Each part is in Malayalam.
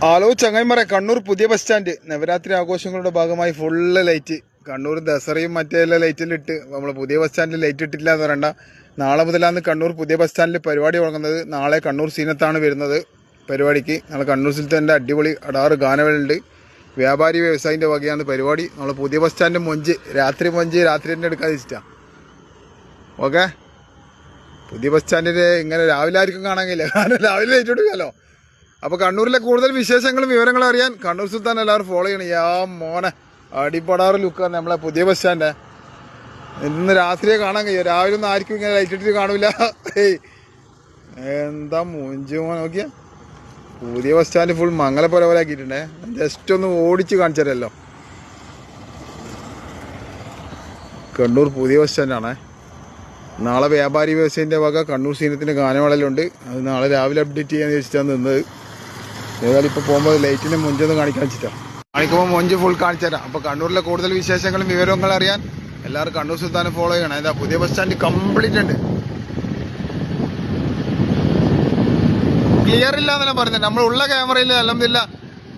ആലോ ചങ്ങായിമാരെ, കണ്ണൂർ പുതിയ ബസ് സ്റ്റാൻഡ് നവരാത്രി ആഘോഷങ്ങളുടെ ഭാഗമായി ഫുള്ള് ലൈറ്റ്. കണ്ണൂർ ദസറയും മറ്റേ ലൈറ്റെല്ലാം ഇട്ട് നമ്മൾ പുതിയ ബസ് സ്റ്റാൻഡിൽ ലൈറ്റ് ഇട്ടിട്ടില്ല എന്ന് പറയണ്ട. നാളെ മുതലാണ് കണ്ണൂർ പുതിയ ബസ് സ്റ്റാൻഡിൽ പരിപാടി തുടങ്ങുന്നത്. നാളെ കണ്ണൂർ സീനത്താണ് വരുന്നത് പരിപാടിക്ക്. നാളെ കണ്ണൂർ സീനത്തെ അടിപൊളി അടാറ് ഗാനമേളുണ്ട്. വ്യാപാരി വ്യവസായിൻ്റെ വകയാണ് പരിപാടി. നമ്മൾ പുതിയ ബസ് സ്റ്റാൻഡ് മൊഞ്ച് രാത്രി തന്നെ എടുക്കാൻ വെച്ചിട്ടാണ്. ഓക്കെ, പുതിയ ബസ് സ്റ്റാൻഡിൻ്റെ ഇങ്ങനെ രാവിലെ ആയിരിക്കും കാണാൻ കഴിയില്ല, കാരണം രാവിലെ ലൈറ്റ് എടുക്കാമല്ലോ. അപ്പോൾ കണ്ണൂരിലെ കൂടുതൽ വിശേഷങ്ങളും വിവരങ്ങളും അറിയാൻ കണ്ണൂർ സുൽത്താൻ എല്ലാവരും ഫോളോ ചെയ്യണം. മോനെ അടിപടാറ് ലുക്കാണ് നമ്മളെ പുതിയ ബസ് സ്റ്റാൻഡ്. ഇന്ന് രാത്രിയെ കാണാൻ കഴിയും, രാവിലെ ഒന്നും ആർക്കും ഇങ്ങനെ ലൈറ്റ് ഇട്ടിട്ട് കാണില്ല. എന്താ മൂഞ്ചി നോക്കിയ പുതിയ ബസ് സ്റ്റാൻഡ് ഫുൾ മംഗല പോലെ ആക്കിയിട്ടുണ്ടേ. ജസ്റ്റ് ഒന്ന് ഓടിച്ച് കാണിച്ചു തരല്ലോ. കണ്ണൂർ പുതിയ ബസ് സ്റ്റാൻഡാണേ. നാളെ വ്യാപാരി വ്യവസായിൻ്റെ വക കണ്ണൂർ സീനത്തിൻ്റെ ഗാനമേളയിലുണ്ട്. അത് നാളെ രാവിലെ അപ്ഡേറ്റ് ചെയ്യാൻ വെച്ചിട്ടാണ് നിന്നത്. ഏതായാലും ഇപ്പോൾ പോകുമ്പോൾ ലൈറ്റിൻ്റെ മുഞ്ചൊന്ന് കാണിക്കാൻ വെച്ചിട്ടാണ്. കാണിക്കുമ്പോൾ മൊഞ്ച് ഫുൾ കാണിച്ചു തരാം. അപ്പോൾ കണ്ണൂരിലെ കൂടുതൽ വിശേഷങ്ങളും വിവരങ്ങളും അറിയാൻ എല്ലാവരും കണ്ണൂർ സുൽത്താനെ ഫോളോ ചെയ്യണം. എന്താ പുതിയ ബസ് സ്റ്റാൻഡ് കംപ്ലീറ്റ് ഉണ്ട്. ക്ലിയർ ഇല്ല എന്നെല്ലാം പറയുന്നത്. നമ്മളുള്ള ക്യാമറയിൽ അല്ലെന്നില്ല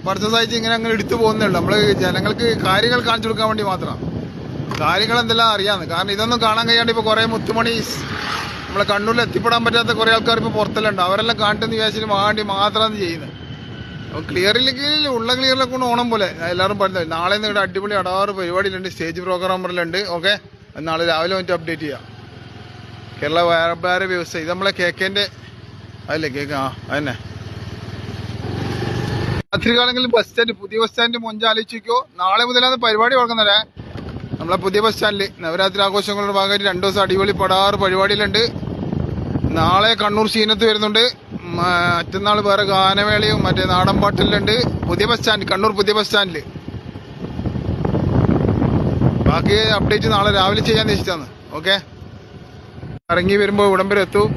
പർച്ചേസ് അയച്ച് ഇങ്ങനെ അങ്ങനെ എടുത്തു പോകുന്നുള്ളൂ. നമ്മൾ ജനങ്ങൾക്ക് കാര്യങ്ങൾ കാണിച്ചു കൊടുക്കാൻ വേണ്ടി മാത്രമാണ്. കാര്യങ്ങൾ എന്തെല്ലാം അറിയാമെന്ന്. കാരണം ഇതൊന്നും കാണാൻ കഴിയാണ്ട് ഇപ്പോൾ കുറേ മുത്തുമണി നമ്മളെ കണ്ണൂരിൽ എത്തിപ്പെടാൻ പറ്റാത്ത കുറേ ആൾക്കാർ ഇപ്പോൾ പുറത്തെല്ലാം അവരെല്ലാം കാണിട്ടെന്ന് വിചാരിച്ചിട്ട് വേണ്ടി മാത്രമാണ് ചെയ്യുന്നത്. അപ്പോൾ ക്ലിയറില്ലെങ്കിൽ ഉള്ള ക്ലിയറിലൊക്കെ കൊണ്ട് ഓണം പോലെ എല്ലാവരും പറയുന്നത്. നാളെ ഇവിടെ അടിപൊളി അടാറ് പരിപാടിയിലുണ്ട്, സ്റ്റേജ് പ്രോഗ്രാമറിലുണ്ട്. ഓക്കെ, നാളെ രാവിലെ വന്നിട്ട് അപ്ഡേറ്റ് ചെയ്യാം. കേരള വ്യാപാര വ്യവസായി ഇത് നമ്മളെ കേക്കേൻ്റെ അതല്ലേ കേക്ക്. അതന്നെ രാത്രികാലങ്ങളിൽ ബസ് സ്റ്റാൻഡ് പുതിയ ബസ് സ്റ്റാൻഡ് മൊഞ്ചാലോചിക്കോ. നാളെ മുതലാണ് പരിപാടി തുടങ്ങുന്നത്. നമ്മളെ പുതിയ ബസ് സ്റ്റാൻഡിൽ നവരാത്രി ആഘോഷങ്ങളുടെ ഭാഗമായിട്ട് 2 ദിവസം അടിപൊളി പടാറ് പരിപാടിയിലുണ്ട്. നാളെ കണ്ണൂർ സീനത്ത് വരുന്നുണ്ട്. മറ്റന്നാൾ വേറെ ഗാനമേളയും മറ്റേ നാടൻ പാട്ടിലുണ്ട്. പുതിയ ബസ് സ്റ്റാൻഡ് കണ്ണൂർ പുതിയ ബസ് സ്റ്റാൻഡിൽ. ബാക്കി അപ്ഡേറ്റ് നാളെ രാവിലെ ചെയ്യാൻ വെച്ചിട്ടാണ്. ഓക്കെ, ഇറങ്ങി വരുമ്പോൾ ഇവിടം വരെ എത്തും.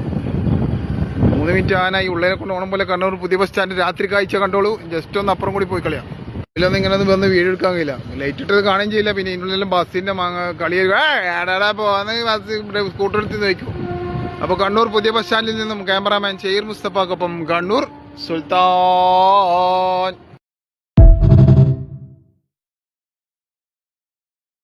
3 മിനിറ്റ് ആനായി. ഉള്ളതിനെ കൊണ്ട് ഓണം പോലെ കണ്ണൂർ പുതിയ ബസ് സ്റ്റാൻഡ് രാത്രി കാഴ്ച കണ്ടോളൂ. ജസ്റ്റ് ഒന്ന് അപ്പുറം കൂടി പോയി കളയാം. ഇതിലൊന്നും ഇങ്ങനെ വന്ന് വീട് എടുക്കാൻ കഴിയില്ല, ലൈറ്റ് ഇട്ടത് കാണുകയും ചെയ്യില്ല. പിന്നെ ഇതിനുള്ളിലും ബസ്സിന്റെ കളി ബസ് സ്കൂട്ടർ എടുത്ത് വയ്ക്കും. അപ്പോൾ കണ്ണൂർ പുതിയ ബസ് സ്റ്റാൻഡിൽ നിന്നും ക്യാമറാമാൻ ഷെയ്ർ മുസ്തഫാക്കൊപ്പം കണ്ണൂർ സുൽത്താൻ.